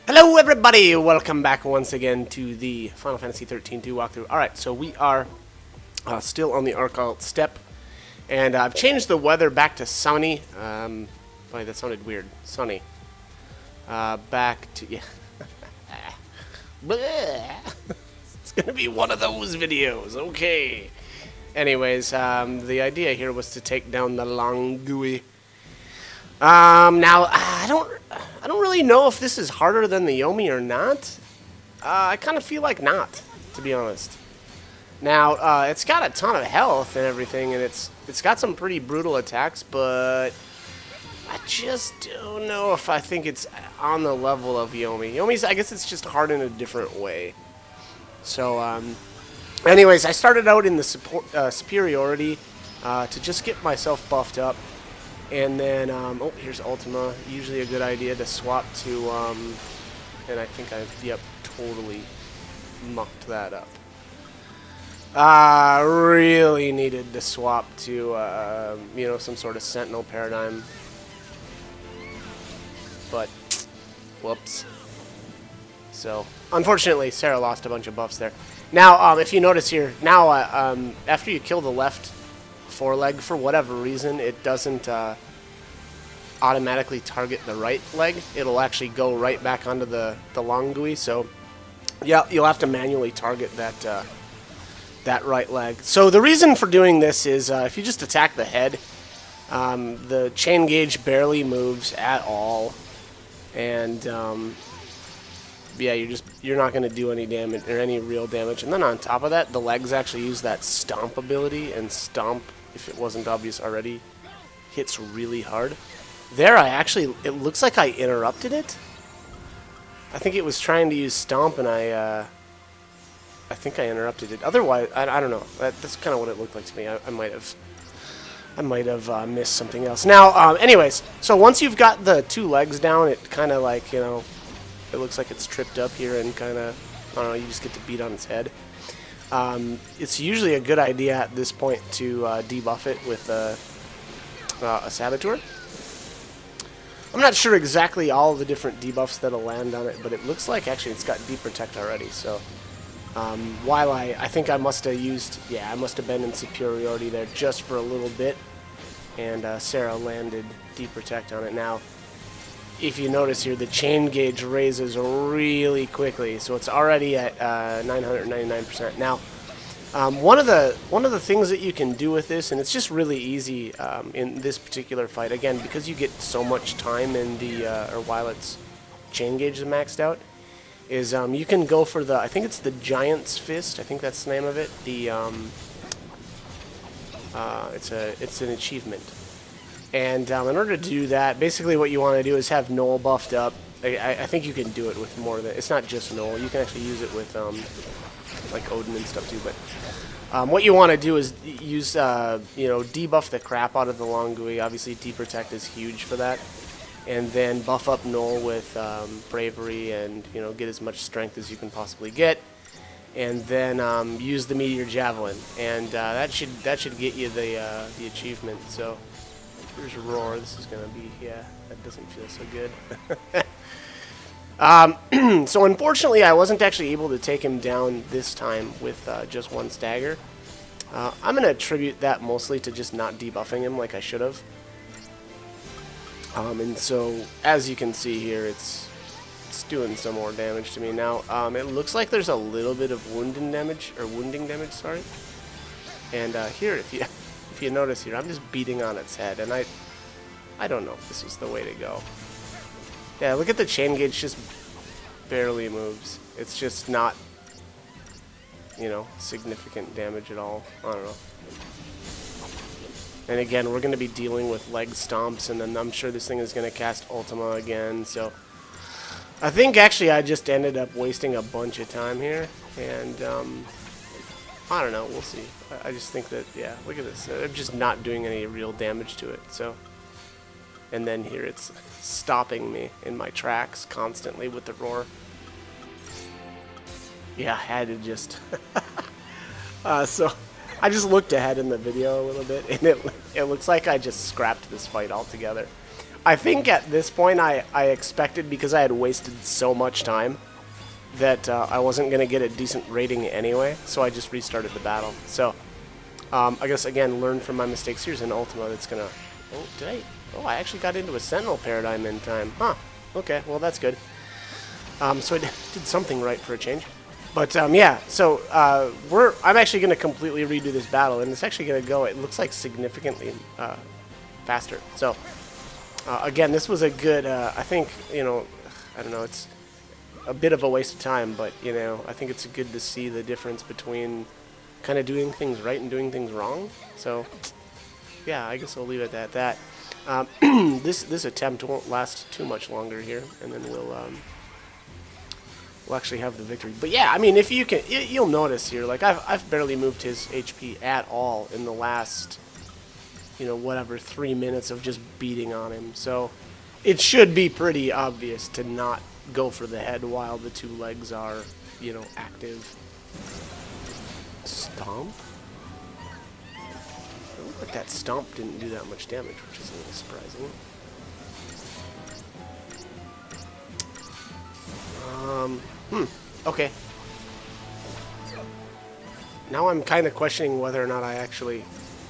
Hello everybody, welcome back once again to the Final Fantasy 13 2 walkthrough. Alright, so we are still on the Arcalt Steppe, and I've changed the weather back to sunny. Boy, that sounded weird. Sunny. Back to, yeah. It's gonna be one of those videos, okay. Anyways, the idea here was to take down the Longui. Now, I don't really know if this is harder than the Yomi or not. I kind of feel like not, to be honest. Now, it's got a ton of health and everything, and it's got some pretty brutal attacks, but I just don't know if I think it's on the level of Yomi. Yomi's, I guess it's just hard in a different way. So, anyways, I started out in the superiority to just get myself buffed up. And then, oh, here's Ultima. Usually a good idea to swap to, and I think yep, totally mucked that up. Really needed to swap to, you know, some sort of Sentinel paradigm. But, whoops. So, unfortunately, Sarah lost a bunch of buffs there. Now, if you notice here, now, after you kill the left foreleg, for whatever reason, it doesn't automatically target the right leg. It'll actually go right back onto the Longui. So yeah, you'll have to manually target that right leg. So the reason for doing this is if you just attack the head, the chain gauge barely moves at all, and yeah, you're not going to do any damage or any real damage. And then on top of that, the legs actually use that stomp ability, and stomp, if it wasn't obvious already, hits really hard. There, it looks like I interrupted it. I think it was trying to use stomp, and I think I interrupted it. Otherwise, I don't know. That's kind of what it looked like to me. I might have missed something else. Now, anyways, so once you've got the two legs down, it kind of like, you know, it looks like it's tripped up here, and kind of, I don't know, you just get to beat on its head. It's usually a good idea at this point to debuff it with a Saboteur. I'm not sure exactly all the different debuffs that'll land on it, but it looks like actually it's got Deep Protect already. So while I think I must have used, yeah, I must have been in superiority there just for a little bit, and Sarah landed Deep Protect on it. Now, if you notice here, the chain gauge raises really quickly, so it's already at 999%. Now, one of the things that you can do with this, and it's just really easy in this particular fight, again, because you get so much time in the or while its chain gauge is maxed out, is you can go for the, I think it's the Giant's Fist. I think that's the name of it. The it's an achievement. And in order to do that, basically what you want to do is have Noel buffed up. I think you can do it with more than, it's not just Noel. You can actually use it with like Odin and stuff too. But what you want to do is use, you know, debuff the crap out of the Longui. Obviously, Deep Protect is huge for that. And then buff up Noel with Bravery, and, you know, get as much strength as you can possibly get. And then use the Meteor Javelin, and that should get you the achievement. So. Here's Roar. This is gonna be, yeah, that doesn't feel so good. So unfortunately, I wasn't actually able to take him down this time with just one stagger. I'm gonna attribute that mostly to just not debuffing him like I should have. And so, as you can see here, it's doing some more damage to me now. It looks like there's a little bit of wounding damage, sorry. And here, if you notice here, I'm just beating on its head, and I don't know if this is the way to go. Yeah, look at the chain gauge, just barely moves. It's just not, you know, significant damage at all. I don't know. And again, we're going to be dealing with leg stomps, and then I'm sure this thing is going to cast Ultima again, so I think actually I just ended up wasting a bunch of time here, and I don't know, we'll see. I just think that, yeah, look at this. I'm just not doing any real damage to it, so. And then here it's stopping me in my tracks constantly with the Roar. Yeah, I had to just... so, I just looked ahead in the video a little bit, and it looks like I just scrapped this fight altogether. I think at this point I expected, because I had wasted so much time, that I wasn't going to get a decent rating anyway, so I just restarted the battle. So, I guess, again, learn from my mistakes. Here's an Ultima that's going to... Oh, did I... Oh, I actually got into a Sentinel paradigm in time. Huh. Okay, well, that's good. So I did something right for a change. But, yeah, so I'm actually going to completely redo this battle, and it's actually going to go, it looks like, significantly faster. So, again, this was a good, I think, you know, I don't know, it's a bit of a waste of time, but, you know, I think it's good to see the difference between kind of doing things right and doing things wrong. So, yeah, I guess I'll leave it at that. This attempt won't last too much longer here, and then we'll actually have the victory. But yeah, I mean, if you can, you'll notice here, like I've barely moved his HP at all in the last, you know, whatever, 3 minutes of just beating on him. So it should be pretty obvious to not go for the head while the two legs are, you know, active. Stomp? But that stomp didn't do that much damage, which is a little surprising. Okay. Now I'm kind of questioning whether or not I actually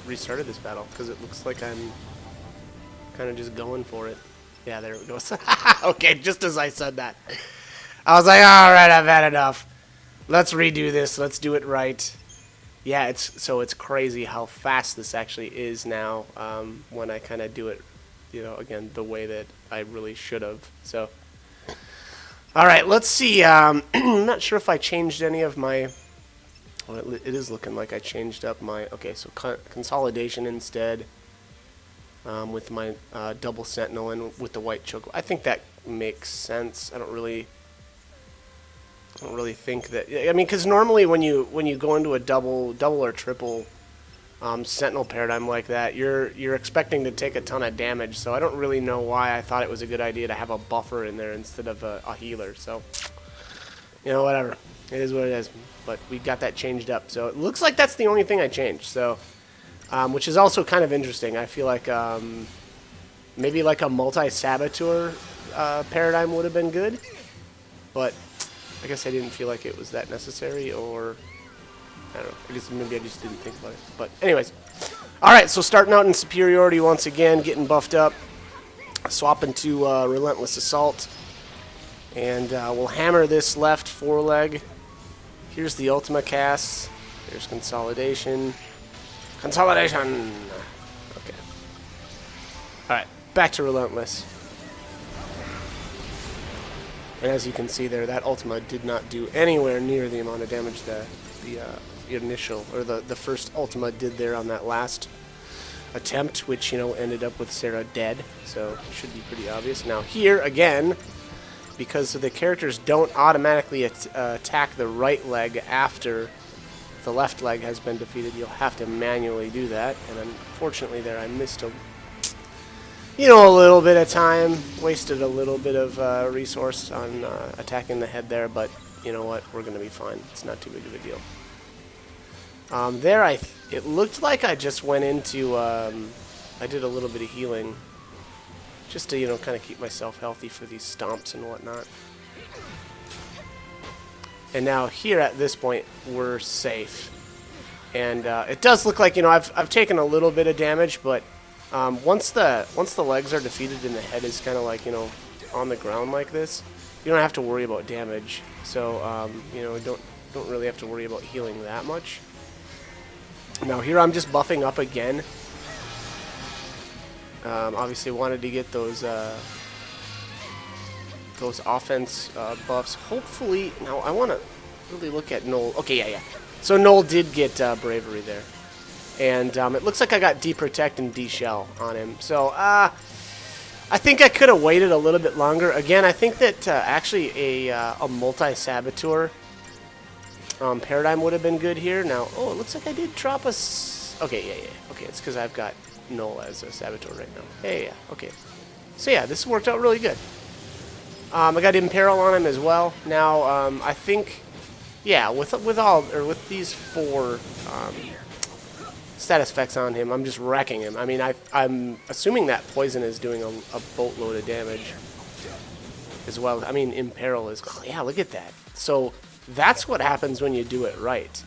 restarted this battle, because it looks like I'm kind of just going for it. Yeah, there it goes. Okay, just as I said that. I was like, alright, I've had enough. Let's redo this. Let's do it right. Yeah, it's crazy how fast this actually is now, when I kind of do it, you know, again, the way that I really should have. So, all right, let's see. I'm not sure if I changed any of my... Well, it is looking like I changed up my... Okay, so consolidation instead, with my double sentinel and with the white choke. I think that makes sense. I don't really think that. I mean, because normally when you go into a double or triple sentinel paradigm like that, you're expecting to take a ton of damage. So I don't really know why I thought it was a good idea to have a buffer in there instead of a healer. So, you know, whatever. It is what it is. But we got that changed up. So it looks like that's the only thing I changed. So, which is also kind of interesting. I feel like maybe like a multi-saboteur paradigm would have been good, but I guess I didn't feel like it was that necessary, or I don't know. I guess maybe I just didn't think about it. But anyways, all right. So starting out in superiority once again, getting buffed up, swapping to relentless assault, and we'll hammer this left foreleg. Here's the Ultima cast. There's consolidation. Consolidation. Okay. All right. Back to relentless. And as you can see there, that Ultima did not do anywhere near the amount of damage that the initial, or the first Ultima did there on that last attempt, which, you know, ended up with Sarah dead. So it should be pretty obvious. Now here, again, because the characters don't automatically attack the right leg after the left leg has been defeated, you'll have to manually do that. And unfortunately there I missed a little bit of time, wasted a little bit of resource on attacking the head there, but you know what, we're going to be fine. It's not too big of a deal. There, it looked like I just went into, I did a little bit of healing, just to, you know, kind of keep myself healthy for these stomps and whatnot. And now here at this point, we're safe. And it does look like, you know, I've taken a little bit of damage, but once the legs are defeated and the head is kind of like, you know, on the ground like this, you don't have to worry about damage. So you know, don't really have to worry about healing that much. Now here I'm just buffing up again. Obviously wanted to get those offense buffs. Hopefully, now I want to really look at Noel. Okay, yeah. So Noel did get bravery there. And it looks like I got D-Protect and D-Shell on him. So, I think I could have waited a little bit longer. Again, I think that actually a multi-saboteur paradigm would have been good here. Now, oh, it looks like I did drop a... Okay, yeah. Okay, it's because I've got Noel as a saboteur right now. Yeah, okay. So, yeah, this worked out really good. I got Imperil on him as well. Now, I think, yeah, with these four... status effects on him. I'm just wrecking him. I mean, I'm assuming that poison is doing a boatload of damage as well. I mean, Imperil is... Yeah, look at that. So that's what happens when you do it right.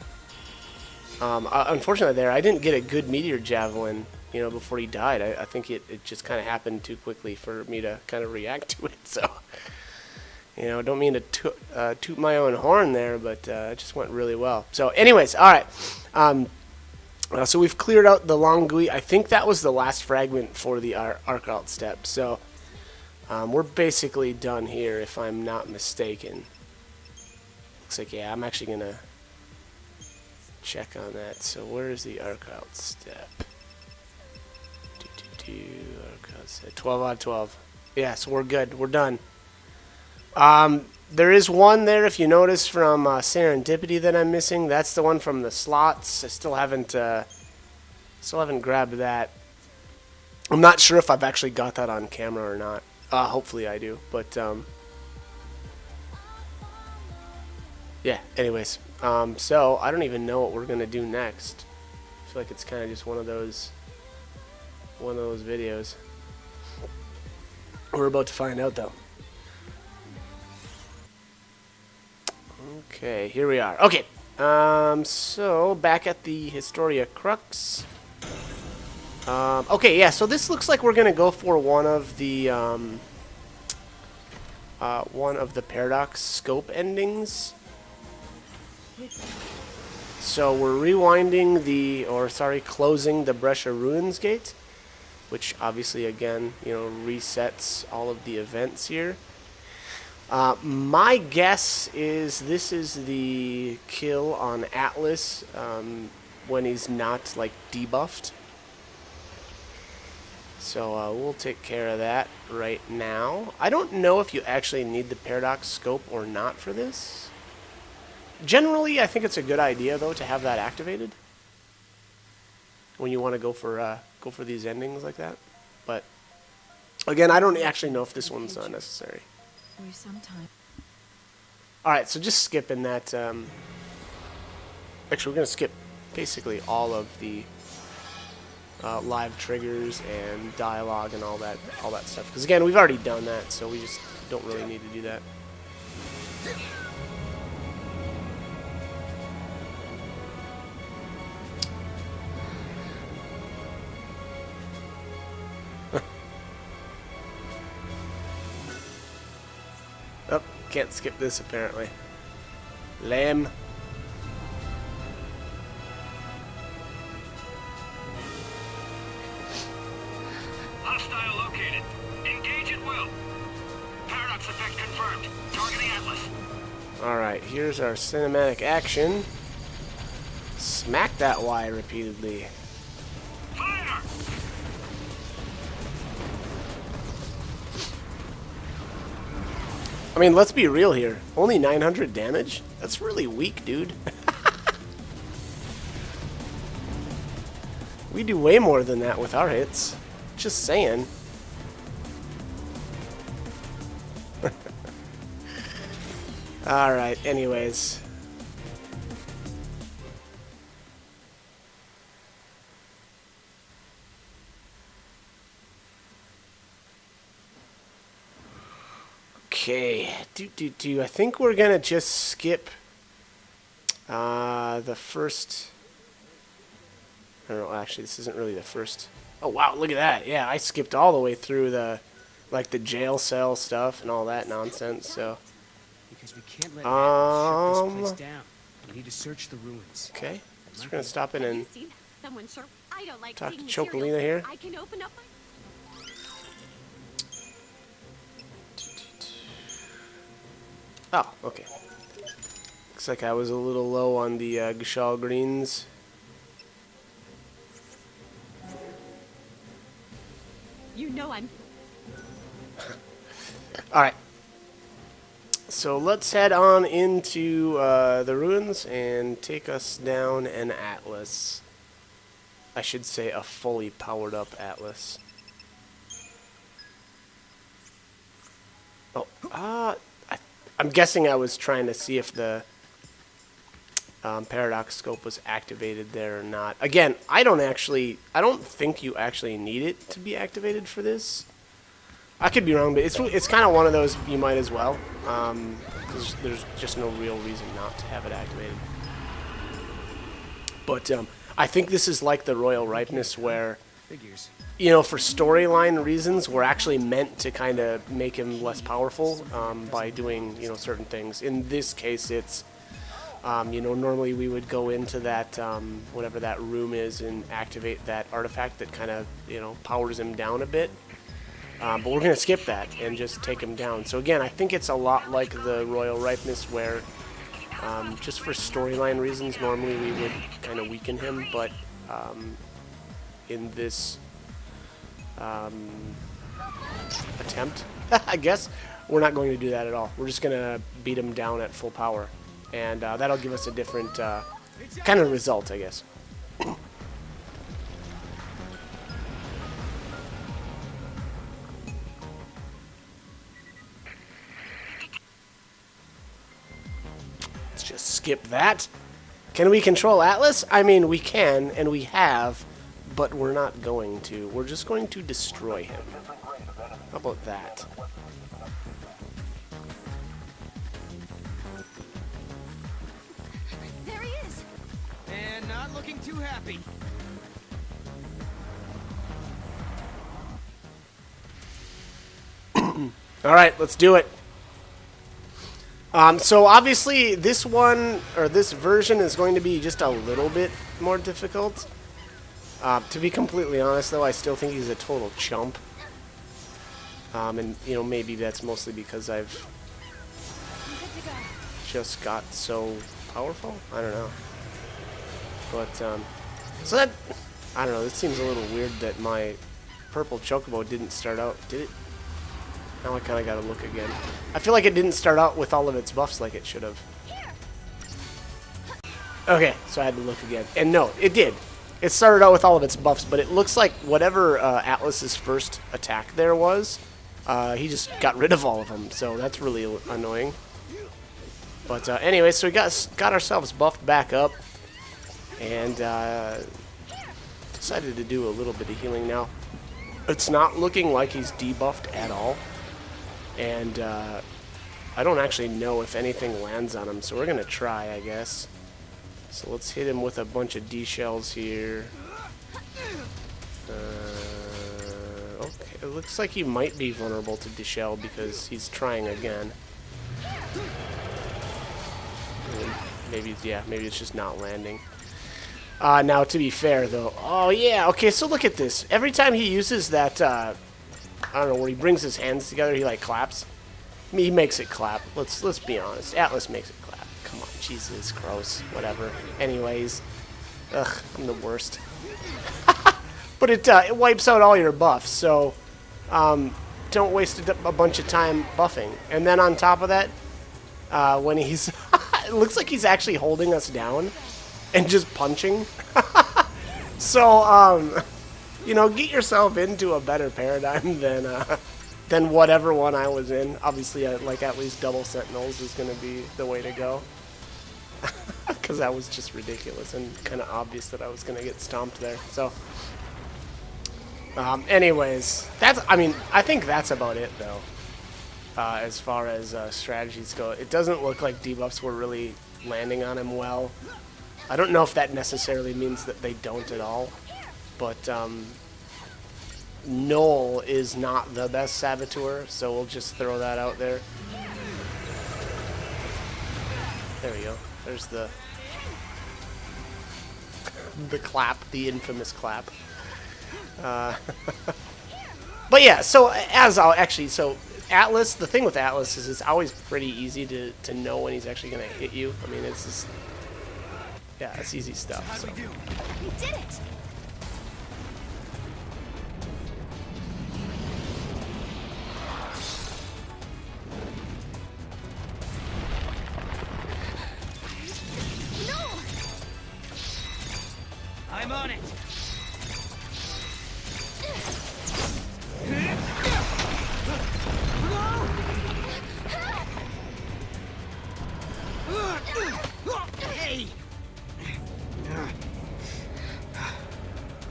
Unfortunately there, I didn't get a good Meteor Javelin, you know, before he died. I think it just kind of happened too quickly for me to kind of react to it. So, you know, don't mean to toot my own horn there, but it just went really well. So anyways, all right. So we've cleared out the Longui. I think that was the last fragment for the Arc Out step. So we're basically done here, if I'm not mistaken. Looks like, yeah, I'm actually going to check on that. So where is the Arc Out step? Arc Out step. 12 out of 12. Yeah, so we're good. We're done. There is one there, if you notice, from Serendipity that I'm missing. That's the one from the slots. I still haven't grabbed that. I'm not sure if I've actually got that on camera or not. Hopefully I do, but yeah. Anyways, so I don't even know what we're gonna do next. I feel like it's kind of just one of those videos. We're about to find out, though. Okay, here we are. Okay, so back at the Historia Crux. Okay, yeah. So this looks like we're gonna go for one of the Paradox scope endings. So we're rewinding closing the Brescia Ruins Gate, which obviously, again, you know, resets all of the events here. My guess is this is the kill on Atlas when he's not, like, debuffed. So we'll take care of that right now. I don't know if you actually need the Paradox Scope or not for this. Generally, I think it's a good idea, though, to have that activated when you want to go for these endings like that. But again, I don't actually know if this one's necessary. Alright, so just skipping that. Actually, we're going to skip basically all of the live triggers and dialogue and all that stuff. Because again, we've already done that, so we just don't really need to do that. Oh, can't skip this apparently. Lame. Hostile located. Engage at will. Paradox effect confirmed. Targeting Atlas. Alright, here's our cinematic action. Smack that Y repeatedly. Fire! I mean, let's be real here. Only 900 damage? That's really weak, dude. We do way more than that with our hits. Just saying. Alright, anyways. Okay, I think we're gonna just skip the first. I don't know. Actually, this isn't really the first. Oh wow, look at that! Yeah, I skipped all the way through the jail cell stuff and all that nonsense. So. Because we can't let shut this place down. We need to search the ruins. Okay, so we're gonna stop in and talk to Chocolina Chocolina here. I can open up my Oh, okay. Looks like I was a little low on the Gashal greens. You know I'm Alright. So let's head on into the ruins and take us down an Atlas. I should say a fully powered up Atlas. Oh, I'm guessing I was trying to see if the paradox scope was activated there or not. Again, I don't think you actually need it to be activated for this. I could be wrong, but it's kind of one of those you might as well, because there's just no real reason not to have it activated. But I think this is like the Royal Ripeness where, Figures. you know, for storyline reasons, we're actually meant to kind of make him less powerful by doing, you know, certain things. In this case, it's, you know, normally we would go into that, whatever that room is and activate that artifact that kind of, you know, powers him down a bit. But we're going to skip that and just take him down. So again, I think it's a lot like the Royal Ripeness where, just for storyline reasons, normally we would kind of weaken him, but in this attempt, I guess, we're not going to do that at all. We're just going to beat him down at full power. And that'll give us a different kind of result, I guess. Let's just skip that. Can we control Atlas? I mean, we can, and we have, but we're not going to. We're just going to destroy him. How about that? There he is. And not looking too happy. All right, let's do it. So obviously this one, or this version, is going to be just a little bit more difficult. To be completely honest, though, I still think he's a total chump. And, you know, maybe that's mostly because I've Good to go. just got so powerful. I don't know. But, so that, I don't know, this seems a little weird that my purple chocobo didn't start out, did it? Now I kind of gotta look again. I feel like it didn't start out with all of its buffs like it should have. Okay, so I had to look again. And no, it did. It started out with all of its buffs, but it looks like whatever Atlas's first attack there was, he just got rid of all of them, so that's really annoying. But anyway, so we got ourselves buffed back up, and decided to do a little bit of healing now. It's not looking like he's debuffed at all. And I don't actually know if anything lands on him, so we're going to try, I guess. So let's hit him with a bunch of D-shells here. Okay, it looks like he might be vulnerable to D-shell because he's trying again. Maybe, yeah, maybe it's just not landing. Now, to be fair, though, oh yeah, okay, so look at this. Every time he uses that, I don't know, where he brings his hands together, he like claps. He makes it clap. Let's be honest. Atlas makes it clap. Come on, Jesus, gross. Whatever. Anyways, ugh, I'm the worst. But it wipes out all your buffs, so don't waste a bunch of time buffing. And then on top of that, when he's, it looks like he's actually holding us down and just punching. So, you know, get yourself into a better paradigm than whatever one I was in. Obviously, like at least double sentinels is going to be the way to go. Because that was just ridiculous and kind of obvious that I was going to get stomped there. So, anyways, I think that's about it, though. As far as strategies go, it doesn't look like debuffs were really landing on him well. I don't know if that necessarily means that they don't at all, but Null is not the best saboteur, so we'll just throw that out there. There we go. There's the clap, the infamous clap. But yeah, so so Atlas, the thing with Atlas is it's always pretty easy to know when he's actually going to hit you. I mean, it's just, yeah, it's easy stuff. So. We did it. No. I'm on it. Hey,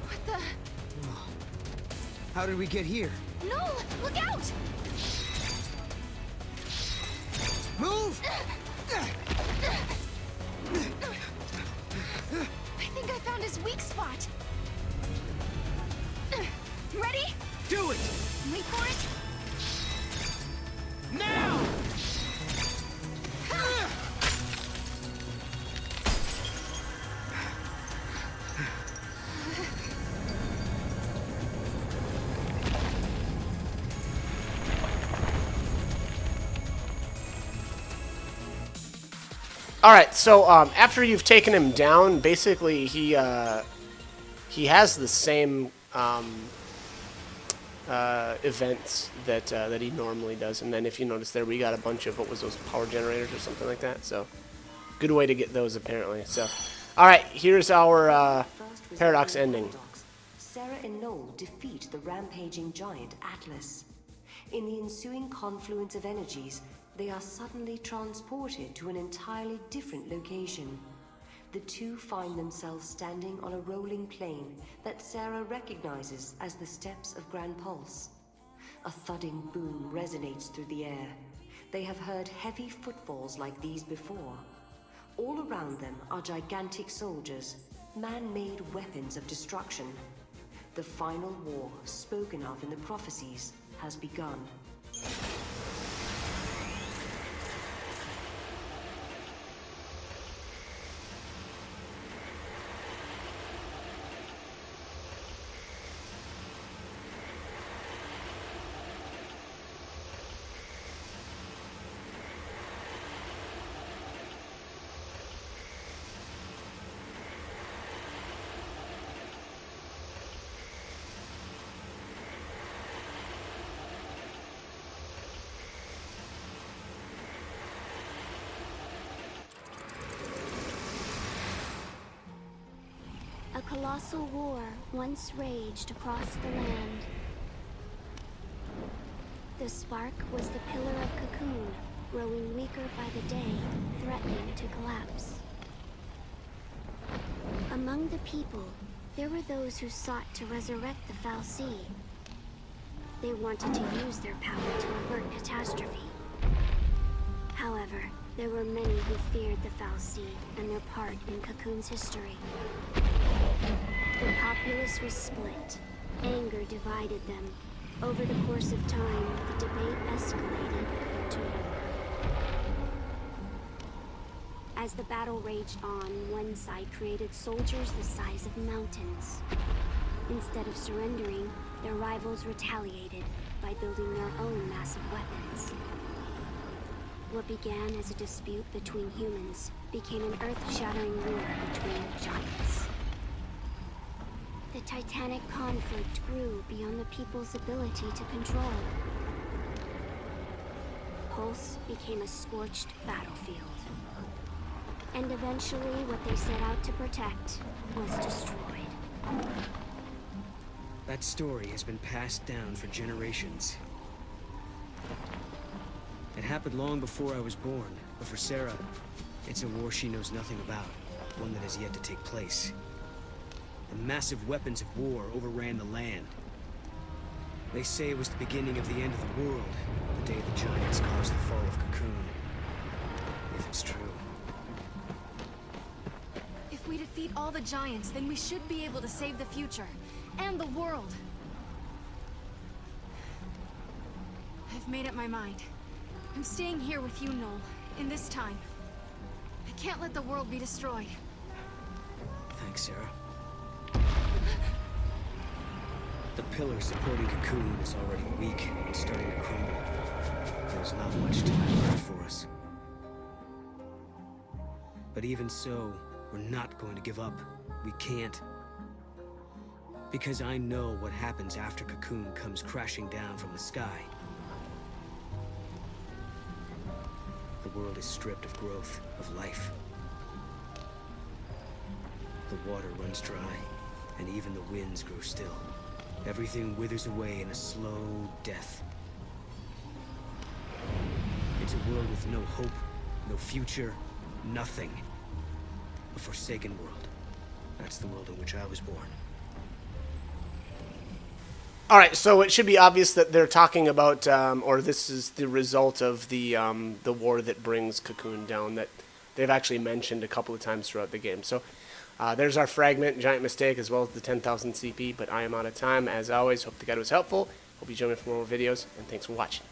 What the? How did we get here? No! Look out! Move! I think I found his weak spot. Ready? Do it! Wait for it. Now! All right, so after you've taken him down, basically he has the same events that he normally does, and then if you notice there, we got a bunch of, what was those, power generators or something like that. So good way to get those apparently. So all right, here's our Paradox ending. Sarah and Noel defeat the rampaging giant Atlas. In the ensuing confluence of energies, they are suddenly transported to an entirely different location. The two find themselves standing on a rolling plain that Sarah recognizes as the steps of Grand Pulse. A thudding boom resonates through the air. They have heard heavy footfalls like these before. All around them are gigantic soldiers, man-made weapons of destruction. The final war, spoken of in the prophecies, has begun. A colossal war once raged across the land. The spark was the pillar of Cocoon, growing weaker by the day, threatening to collapse. Among the people, there were those who sought to resurrect the fal'Cie. They wanted to use their power to avert catastrophe. However, there were many who feared the fal'Cie and their part in Cocoon's history. The populace was split. Anger divided them. Over the course of time, the debate escalated into war. As the battle raged on, one side created soldiers the size of mountains. Instead of surrendering, their rivals retaliated by building their own massive weapons. What began as a dispute between humans became an earth-shattering war between giants. The titanic conflict grew beyond the people's ability to control. Pulse became a scorched battlefield. And eventually, what they set out to protect was destroyed. That story has been passed down for generations. It happened long before I was born, but for Sarah, it's a war she knows nothing about, one that has yet to take place. The massive weapons of war overran the land. They say it was the beginning of the end of the world, the day the giants caused the fall of Cocoon. If it's true. If we defeat all the giants, then we should be able to save the future. And the world. I've made up my mind. I'm staying here with you, Noel, in this time. I can't let the world be destroyed. Thanks, Sarah. The pillar supporting Cocoon is already weak and starting to crumble. There's not much time left for us. But even so, we're not going to give up. We can't. Because I know what happens after Cocoon comes crashing down from the sky. The world is stripped of growth, of life. The water runs dry, and even the winds grow still. Everything withers away in a slow death. It's a world with no hope, no future, nothing. A forsaken world. That's the world in which I was born. All right, so it should be obvious that they're talking about, or this is the result of the war that brings Cocoon down, that they've actually mentioned a couple of times throughout the game. So there's our fragment, giant mistake, as well as the 10,000 CP, but I am out of time. As always, hope the guide was helpful. Hope you join me for more videos, and thanks for watching.